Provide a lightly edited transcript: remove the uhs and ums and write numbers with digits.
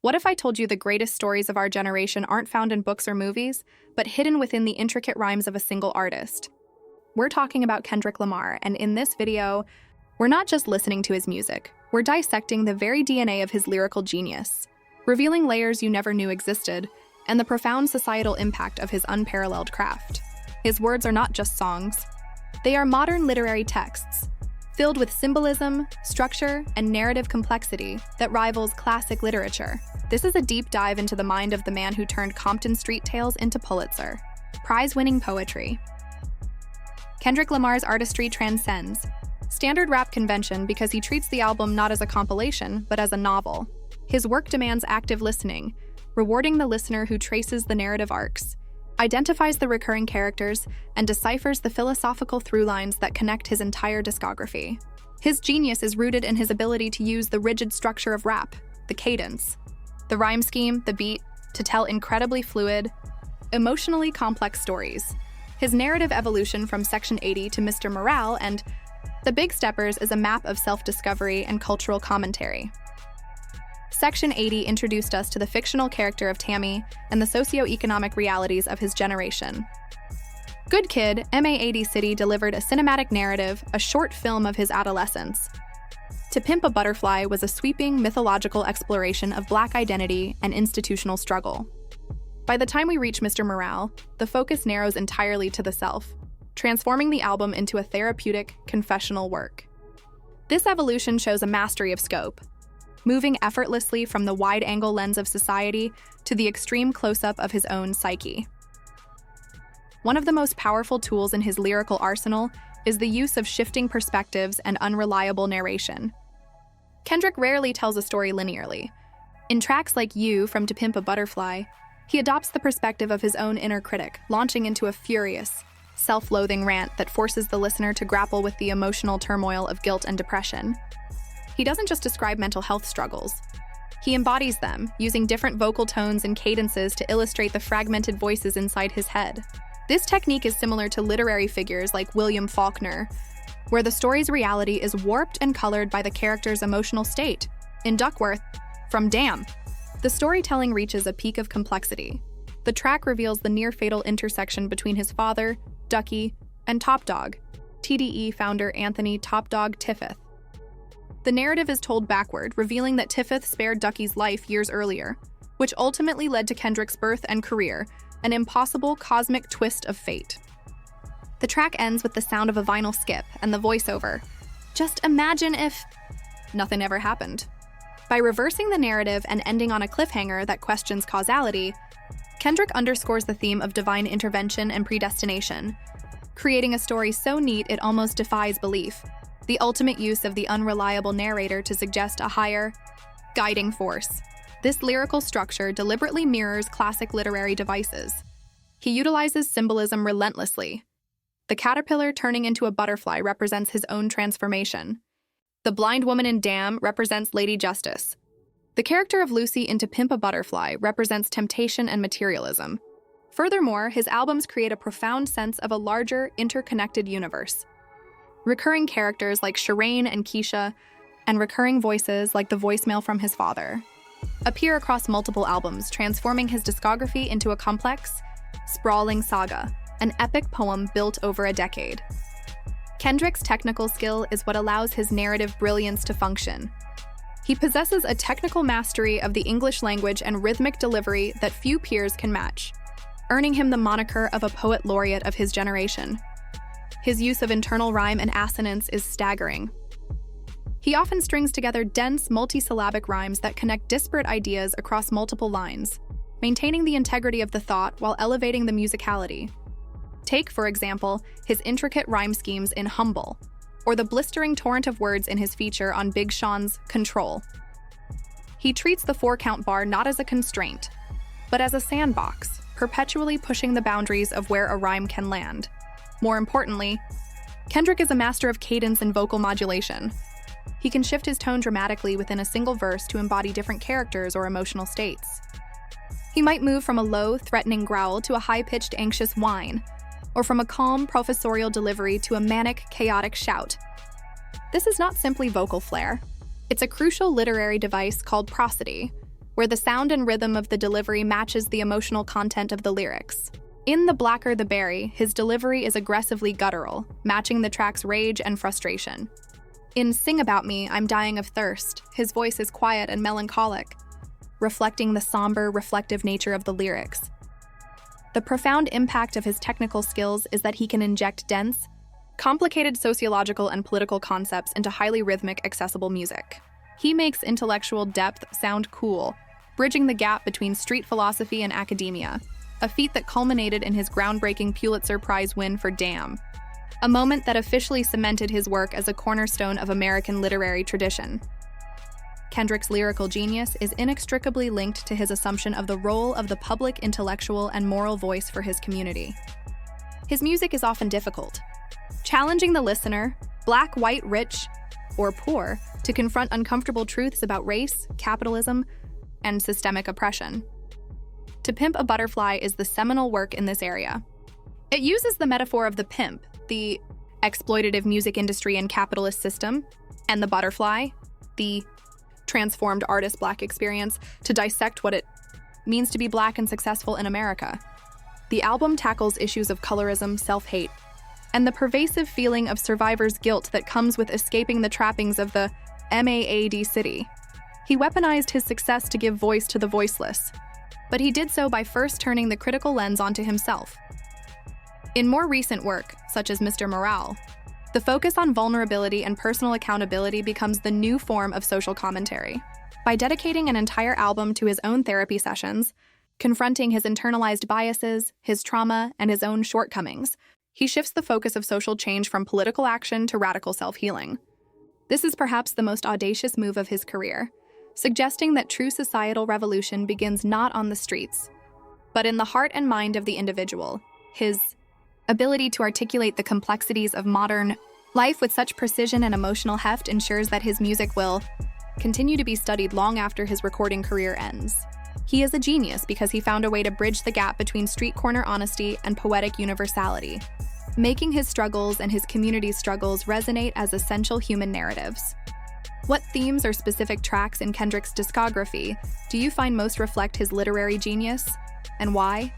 What if I told you the greatest stories of our generation aren't found in books or movies, but hidden within the intricate rhymes of a single artist? We're talking about Kendrick Lamar, and in this video, we're not just listening to his music, we're dissecting the very DNA of his lyrical genius, revealing layers you never knew existed, and the profound societal impact of his unparalleled craft. His words are not just songs. They are modern literary texts, filled with symbolism, structure, and narrative complexity that rivals classic literature. This is a deep dive into the mind of the man who turned Compton Street Tales into Pulitzer Prize-winning poetry. Kendrick Lamar's artistry transcends standard rap convention because he treats the album not as a compilation, but as a novel. His work demands active listening, rewarding the listener who traces the narrative arcs, identifies the recurring characters, and deciphers the philosophical through lines that connect his entire discography. His genius is rooted in his ability to use the rigid structure of rap, the cadence, the rhyme scheme, the beat, to tell incredibly fluid, emotionally complex stories. His narrative evolution from Section 80 to Mr. Morale and The Big Steppers is a map of self-discovery and cultural commentary. Section 80 introduced us to the fictional character of Tammy and the socio-economic realities of his generation. Good Kid, M.A.80 City delivered a cinematic narrative, a short film of his adolescence. To Pimp a Butterfly was a sweeping, mythological exploration of Black identity and institutional struggle. By the time we reach Mr. Morale, the focus narrows entirely to the self, transforming the album into a therapeutic, confessional work. This evolution shows a mastery of scope, moving effortlessly from the wide-angle lens of society to the extreme close-up of his own psyche. One of the most powerful tools in his lyrical arsenal is the use of shifting perspectives and unreliable narration. Kendrick rarely tells a story linearly. In tracks like You from To Pimp a Butterfly, he adopts the perspective of his own inner critic, launching into a furious, self-loathing rant that forces the listener to grapple with the emotional turmoil of guilt and depression. He doesn't just describe mental health struggles. He embodies them, using different vocal tones and cadences to illustrate the fragmented voices inside his head. This technique is similar to literary figures like William Faulkner, where the story's reality is warped and colored by the character's emotional state. In Duckworth, from Damn, the storytelling reaches a peak of complexity. The track reveals the near-fatal intersection between his father, Ducky, and Top Dog, TDE founder Anthony Top Dog Tiffith. The narrative is told backward, revealing that Tiffith spared Ducky's life years earlier, which ultimately led to Kendrick's birth and career, an impossible cosmic twist of fate. The track ends with the sound of a vinyl skip and the voiceover. Just imagine if nothing ever happened. By reversing the narrative and ending on a cliffhanger that questions causality, Kendrick underscores the theme of divine intervention and predestination, creating a story so neat it almost defies belief. The ultimate use of the unreliable narrator to suggest a higher, guiding force. This lyrical structure deliberately mirrors classic literary devices. He utilizes symbolism relentlessly. The caterpillar turning into a butterfly represents his own transformation. The blind woman in Damn represents Lady Justice. The character of Lucy in To Pimp a Butterfly represents temptation and materialism. Furthermore, his albums create a profound sense of a larger, interconnected universe. Recurring characters like Shireen and Keisha, and recurring voices like the voicemail from his father, appear across multiple albums, transforming his discography into a complex, sprawling saga, an epic poem built over a decade. Kendrick's technical skill is what allows his narrative brilliance to function. He possesses a technical mastery of the English language and rhythmic delivery that few peers can match, earning him the moniker of a poet laureate of his generation. His use of internal rhyme and assonance is staggering. He often strings together dense, multisyllabic rhymes that connect disparate ideas across multiple lines, maintaining the integrity of the thought while elevating the musicality. Take, for example, his intricate rhyme schemes in Humble, or the blistering torrent of words in his feature on Big Sean's Control. He treats the 4-count bar not as a constraint, but as a sandbox, perpetually pushing the boundaries of where a rhyme can land. More importantly, Kendrick is a master of cadence and vocal modulation. He can shift his tone dramatically within a single verse to embody different characters or emotional states. He might move from a low, threatening growl to a high-pitched, anxious whine, or from a calm, professorial delivery to a manic, chaotic shout. This is not simply vocal flair. It's a crucial literary device called prosody, where the sound and rhythm of the delivery matches the emotional content of the lyrics. In The Blacker the Berry, his delivery is aggressively guttural, matching the track's rage and frustration. In Sing About Me, I'm Dying of Thirst, his voice is quiet and melancholic, reflecting the somber, reflective nature of the lyrics. The profound impact of his technical skills is that he can inject dense, complicated sociological and political concepts into highly rhythmic, accessible music. He makes intellectual depth sound cool, bridging the gap between street philosophy and academia, a feat that culminated in his groundbreaking Pulitzer Prize win for Damn, a moment that officially cemented his work as a cornerstone of American literary tradition. Kendrick's lyrical genius is inextricably linked to his assumption of the role of the public intellectual and moral voice for his community. His music is often difficult, challenging the listener, black, white, rich, or poor, to confront uncomfortable truths about race, capitalism, and systemic oppression. To Pimp a Butterfly is the seminal work in this area. It uses the metaphor of the pimp, the exploitative music industry and capitalist system, and the butterfly, the transformed artist Black experience, to dissect what it means to be Black and successful in America. The album tackles issues of colorism, self-hate, and the pervasive feeling of survivor's guilt that comes with escaping the trappings of the MAAD city. He weaponized his success to give voice to the voiceless, but he did so by first turning the critical lens onto himself. In more recent work, such as Mr. Morale, the focus on vulnerability and personal accountability becomes the new form of social commentary. By dedicating an entire album to his own therapy sessions, confronting his internalized biases, his trauma, and his own shortcomings, he shifts the focus of social change from political action to radical self-healing. This is perhaps the most audacious move of his career, suggesting that true societal revolution begins not on the streets, but in the heart and mind of the individual. His ability to articulate the complexities of modern life with such precision and emotional heft ensures that his music will continue to be studied long after his recording career ends. He is a genius because he found a way to bridge the gap between street corner honesty and poetic universality, making his struggles and his community's struggles resonate as essential human narratives. What themes or specific tracks in Kendrick's discography do you find most reflect his literary genius, and why?